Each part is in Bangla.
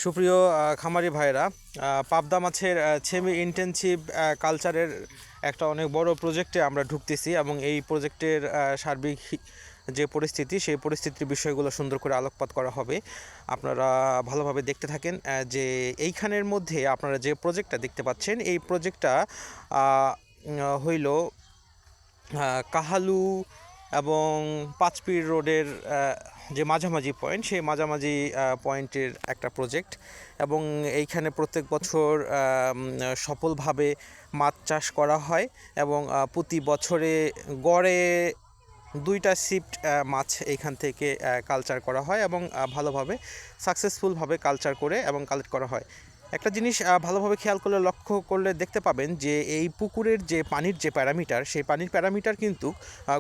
সুপ্রিয় খামারি ভাইরা, পাবদা মাছের সেমি ইন্টেনসিভ কালচারের একটা অনেক বড় প্রজেক্টে আমরা ঢুকতেছি এবং এই প্রজেক্টের সার্বিক যে পরিস্থিতি সেই পরিস্থিতির বিষয়গুলো সুন্দর করে আলোকপাত করা হবে। আপনারা ভালোভাবে দেখতে থাকেন যে এইখানের মধ্যে আপনারা যে প্রজেক্টটা দেখতে পাচ্ছেন এই প্রজেক্টটা হইল কাহালু এবং পাঁচপীর রোডের যে মাঝামাঝি পয়েন্ট সেই মাঝামাঝি পয়েন্টের একটা প্রজেক্ট এবং এইখানে প্রত্যেক বছর সফলভাবে মাছ চাষ করা হয় এবং প্রতি বছরে গড়ে 2টা শিফট মাছ এইখান থেকে কালচার করা হয় এবং ভালোভাবে সাকসেসফুলভাবে কালচার করে এবং কালেক্ট করা হয়। একটা জিনিস ভালোভাবে খেয়াল করলে লক্ষ্য করলে দেখতে পাবেন যে এই পুকুরের যে পানির যে প্যারামিটার সেই পানির প্যারামিটার কিন্তু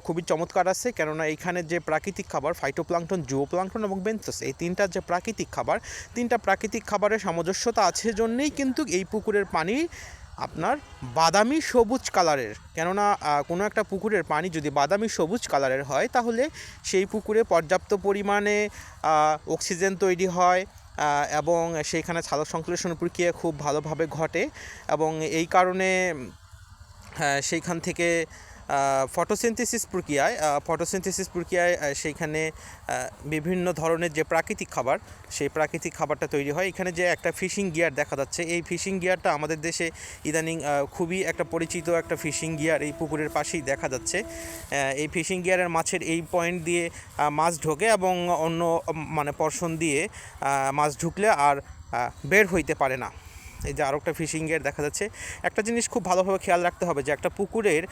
খুবই চমৎকার আছে, কেননা এইখানে যে প্রাকৃতিক খাবার ফাইটোপ্লাঙ্কটন, জুওপ্লাঙ্কটন এবং বেন্থোস এই তিনটা যে প্রাকৃতিক খাবারের সামঞ্জস্যতা আছে জন্যেই কিন্তু এই পুকুরের পানি আপনার বাদামি সবুজ কালারের। কেননা কোনো একটা পুকুরের পানি যদি বাদামি সবুজ কালারের হয় তাহলে সেই পুকুরে পর্যাপ্ত পরিমাণে অক্সিজেন তৈরি হয় এবং সেইখানে সালোক সংশ্লেষণ প্রক্রিয়া খুব ভালোভাবে ঘটে এবং এই কারণে সেইখান থেকে ফটোসিনথেসিস প্রক্রিয়ায় সেইখানে বিভিন্ন ধরনের যে প্রাকৃতিক খাবার সেই প্রাকৃতিক খাবারটা তৈরি হয়। এখানে যে একটা ফিশিং গিয়ার দেখা যাচ্ছে, এই ফিশিং গিয়ারটা আমাদের দেশে ইদানিং খুবই একটা পরিচিত একটা ফিশিং গিয়ার এই পুকুরের পাশেই দেখা যাচ্ছে। এই ফিশিং গিয়ারের মাছের এই পয়েন্ট দিয়ে মাছ ঢোকে এবং অন্য মানে পর্শন দিয়ে মাছ ঢুকলে আর বের হইতে পারে না। এই যে আরও একটা ফিশিং গিয়ার দেখা যাচ্ছে। একটা জিনিস খুব ভালোভাবে খেয়াল রাখতে হবে যে একটা পুকুরের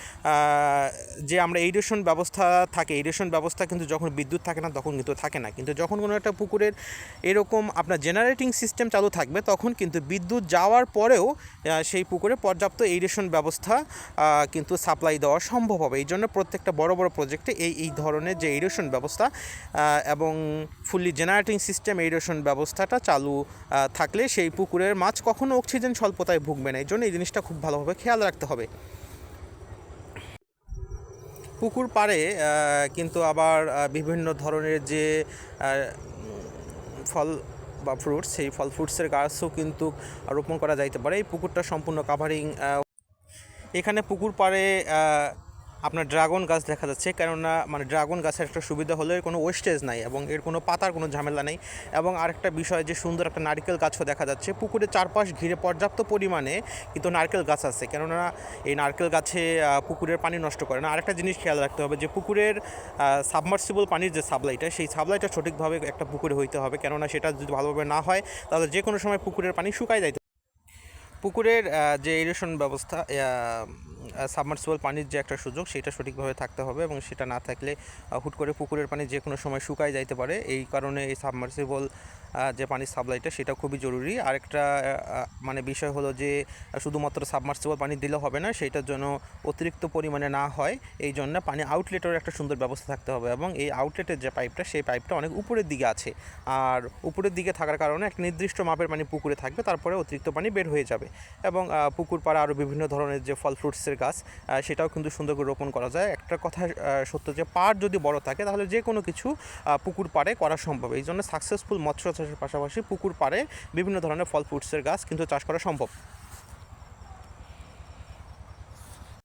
যে আমরা ইরিগেশন ব্যবস্থা কিন্তু যখন বিদ্যুৎ থাকে না তখন কিন্তু থাকে না, কিন্তু যখন কোনো একটা পুকুরের এরকম আপনার জেনারেটিং সিস্টেম চালু থাকবে তখন কিন্তু বিদ্যুৎ যাওয়ার পরেও সেই পুকুরে পর্যাপ্ত ইরিগেশন ব্যবস্থা কিন্তু সাপ্লাই দেওয়া সম্ভব হবে। এই জন্য প্রত্যেকটা বড় প্রজেক্টে এই ধরনের যে ইরিগেশন ব্যবস্থা এবং ফুললি জেনারেটিং সিস্টেম ইরিগেশন ব্যবস্থাটা চালু থাকলে সেই পুকুরের মাছ কখনো অক্সিজেন স্বল্পতায় ভুগবে না। এই জন্য এই জিনিসটা খুব ভালোভাবে খেয়াল রাখতে হবে। পুকুর পাড়ে কিন্তু আবার বিভিন্ন ধরনের যে ফল বা ফ্রুটস, সেই ফ্রুটসের গাছও কিন্তু রোপণ করা যাইতে পারে। এই পুকুরটা সম্পূর্ণ কাভারিং। এখানে পুকুর পাড়ে আপনার ড্রাগন গাছ দেখা যাচ্ছে, কেননা মানে ড্রাগন গাছের একটা সুবিধা হলো এর কোনো ওয়েস্টেজ নাই এবং এর কোনো পাতার কোনো ঝামেলা নেই। এবং আরেকটা বিষয় যে সুন্দর একটা নারকেল গাছও দেখা যাচ্ছে। পুকুরের চারপাশ ঘিরে পর্যাপ্ত পরিমাণে কিন্তু নারকেল গাছ আছে, কেননা এই নারকেল গাছে পুকুরের পানি নষ্ট করে না। আরেকটা জিনিস খেয়াল রাখতে হবে যে পুকুরের সাবমার্সিবল পানির যে সাপ্লাইটা সেই সাপ্লাইটা সঠিকভাবে একটা পুকুরে হইতে হবে, কেননা সেটা যদি ভালোভাবে না হয় তাহলে যে কোনো সময় পুকুরের পানি শুকায় যায়। পুকুরের যে ইরিগেশন ব্যবস্থা সাবমার্সিবল পানির যে একটা সুযোগ সেটা সঠিকভাবে থাকতে হবে এবং সেটা না থাকলে হুট করে পুকুরের পানি যে কোনো সময় শুকায় যাইতে পারে। এই কারণে এই সাবমার্সিবল যে পানির সাপ্লাইটা সেটা খুবই জরুরি। আরেকটা মানে বিষয় হলো যে শুধুমাত্র সাবমার্সিবল পানি দিলে হবে না, সেইটার জন্য অতিরিক্ত পরিমাণে না হয় এই জন্য পানি আউটলেটের একটা সুন্দর ব্যবস্থা থাকতে হবে এবং এই আউটলেটের যে পাইপটা সেই পাইপটা অনেক উপরের দিকে আছে, আর উপরের দিকে থাকার কারণে একটা নির্দিষ্ট মাপের পানি পুকুরে থাকবে, তারপরে অতিরিক্ত পানি বের হয়ে যাবে। এবং পুকুর পাড়ে আরও বিভিন্ন ধরনের যে ফল ফ্রুটসের গাছ সেটাও কিন্তু সুন্দর করে রোপণ করা যায়। একটা কথা সত্য যে পাড় যদি বড় থাকে তাহলে যে কোনো কিছু পুকুর পাড়ে করা সম্ভব। এই জন্য সাকসেসফুল মৎস্য চাষের পাশাপাশি পুকুর পাড়ে বিভিন্ন ধরনের ফল ফ্রুটসের গাছ কিন্তু চাষ করা সম্ভব।